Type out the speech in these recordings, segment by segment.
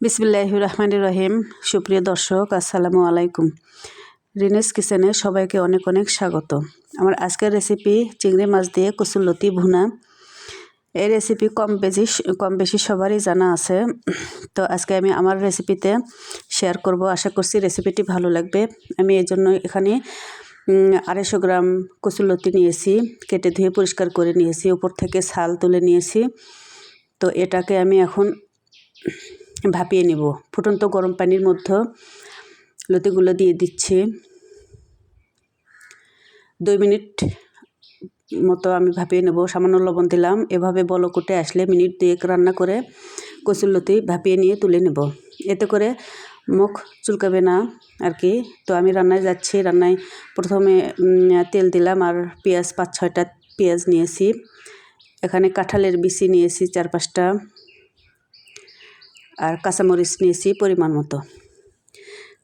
বিসমিল্লাহির রহমানির রহিম। সুপ্রিয় দর্শক, আসসালামু আলাইকুম। রিনেস কিচেনে সবাইকে অনেক অনেক স্বাগত। আমার আজকের রেসিপি চিংড়ি মাছ দিয়ে কচুরলতি ভুনা। এই রেসিপি কম বেশি সবারই জানা আছে। তো আজকে আমি আমার রেসিপিতে শেয়ার করব। আশা করছি রেসিপিটি ভালো লাগবে। আমি এই জন্য এখানে 250 গ্রাম কচুরলতি নিয়েছি, কেটে ধুয়ে পরিষ্কার করে নিয়েছি, উপর থেকে ছাল তুলে নিয়েছি। তো এটাকে আমি এখন ভাপিয়ে নেব। ফুটন্ত গরম পানির মধ্যে লতিগুলো দিয়ে দিচ্ছি। 2 মিনিট মতো আমি ভাপিয়ে নেব। সামান্য লবণ দিলাম। এভাবে বলক উঠে আসলে মিনিট 2 রান্না করে কচুরলতি ভাপিয়ে নিয়ে তুলে নেব। এতে করে মুখ চুলকাবে না আর কি। তো আমি রান্নায় যাচ্ছি। রান্নায় প্রথমে তেল দিলাম আর পেঁয়াজ 5-6টা পেঁয়াজ নিয়েছি। এখানে কাঁঠালের বিচি নিয়েছি 4-5টা, আর কাঁচামরিচ নিয়েছি পরিমাণ মতো।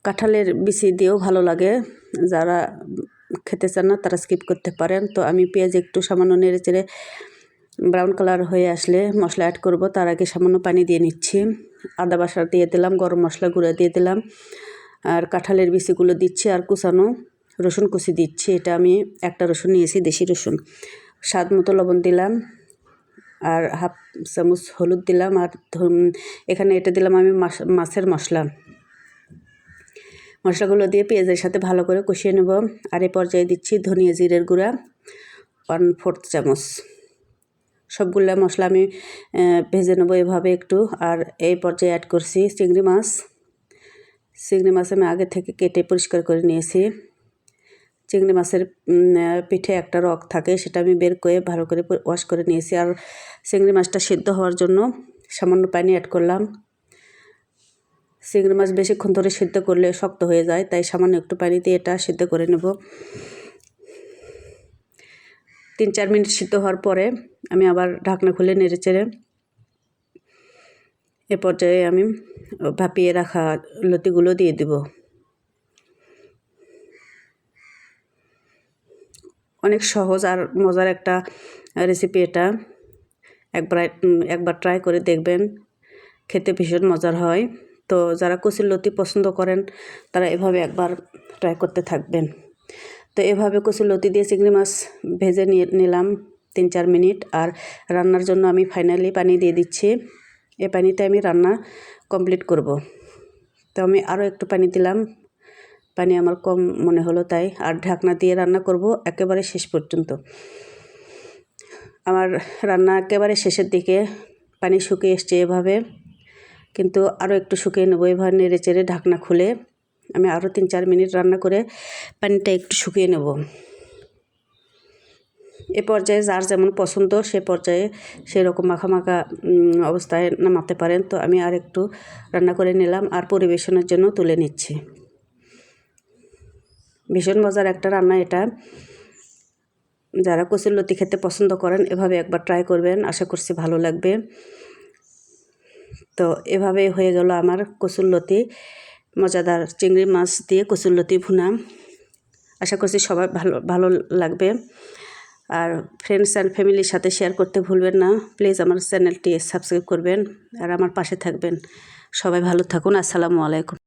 কাঁঠালের বিচি দিয়েও ভালো লাগে, যারা খেতে চান না তারা স্কিপ করতে পারেন। তো আমি পেঁয়াজ একটু সামান্য নেড়ে চেড়ে ব্রাউন কালার হয়ে আসলে মশলা অ্যাড করব। তার আগে সামান্য পানি দিয়ে নিচ্ছি। আদা বাটা দিয়ে দিলাম, গরম মশলা গুঁড়া দিয়ে দিলাম, আর কাঁঠালের বিচিগুলো দিচ্ছি, আর কুচানো রসুন কুচি দিচ্ছি। এটা আমি একটা রসুন নিয়েছি, দেশি রসুন। স্বাদ মতো লবণ দিলাম, আর হাফ চামচ হলুদ দিলাম, আর এখানে এটা দিলাম আমি মাছের মশলাগুলো দিয়ে পেঁয়াজের সাথে ভালো করে কষিয়ে নেব। আর এই পর্যায়ে দিচ্ছি ধনিয়া জিরের গুঁড়া 1/4 চামচ। সবগুলো মশলা আমি ভেজে নেব এভাবে একটু। আর এই পর্যায়ে অ্যাড করছি চিংড়ি মাছ আমি আগে থেকে কেটে পরিষ্কার করে নিয়েছি। চিংড়ি মাছের পিঠে একটা রক থাকে, সেটা আমি বের করে ভালো করে ওয়াশ করে নিয়েছি। আর চিংড়ি মাছটা সিদ্ধ হওয়ার জন্য সামান্য পানি অ্যাড করলাম। চিংড়ি মাছ বেশিক্ষণ ধরে সিদ্ধ করলে শক্ত হয়ে যায়, তাই সামান্য একটু পানি দিয়ে এটা সিদ্ধ করে নেব। 3-4 মিনিট সিদ্ধ হওয়ার পরে আমি আবার ঢাকনা খুলে নেড়ে চেড়ে এ পর্যায়ে আমি ভাপিয়ে রাখা লতিগুলো দিয়ে দেব। অনেক সহজ আর মজার একটা রেসিপি এটা। একবার ট্রাই করে দেখবেন, খেতে ভীষণ মজার হয়। তো যারা কচুরলতি পছন্দ করেন তারা এভাবে একবার ট্রাই করতে থাকবেন। তো এভাবে কচুরলতি দিয়ে চিংড়ি মাছ ভেজে নিলাম 3-4 মিনিট। আর রান্নার জন্য আমি ফাইনালি পানি দিয়ে দিচ্ছি। এই পানিতে আমি রান্না কমপ্লিট করব। তো আমি আরও একটু পানি দিলাম, পানি আমার কম মনে হলো তাই। আর ঢাকনা দিয়ে রান্না করব একেবারে শেষ পর্যন্ত। আমার রান্না একেবারে শেষের দিকে, পানি শুকিয়ে এসছে এভাবে, কিন্তু আরও একটু শুকিয়ে নেবো। এভাবে নেড়ে চেড়ে ঢাকনা খুলে আমি আরও 3-4 মিনিট রান্না করে পানিটা একটু শুকিয়ে নেব। এ পর্যায়ে যার যেমন পছন্দ সে পর্যায়ে সেরকম মাখা অবস্থায় নামাতে পারেন। তো আমি আর একটু রান্না করে নিলাম আর পরিবেশনের জন্য তুলে নিচ্ছি। ভীষণ মজার একটা রান্না এটা। যারা কচুরলতি খেতে পছন্দ করেন এভাবে একবার ট্রাই করবেন, আশা করছি ভালো লাগবে। তো এভাবে হয়ে গেল আমার কচুরলতি, মজাদার চিংড়ি মাছ দিয়ে কচুরলতি ভুনা। আশা করছি সবার ভালো লাগবে। আর ফ্রেন্ডস অ্যান্ড ফ্যামিলির সাথে শেয়ার করতে ভুলবেন না। প্লিজ আমার চ্যানেলটি সাবস্ক্রাইব করবেন আর আমার পাশে থাকবেন। সবাই ভালো থাকুন। আসসালামু আলাইকুম।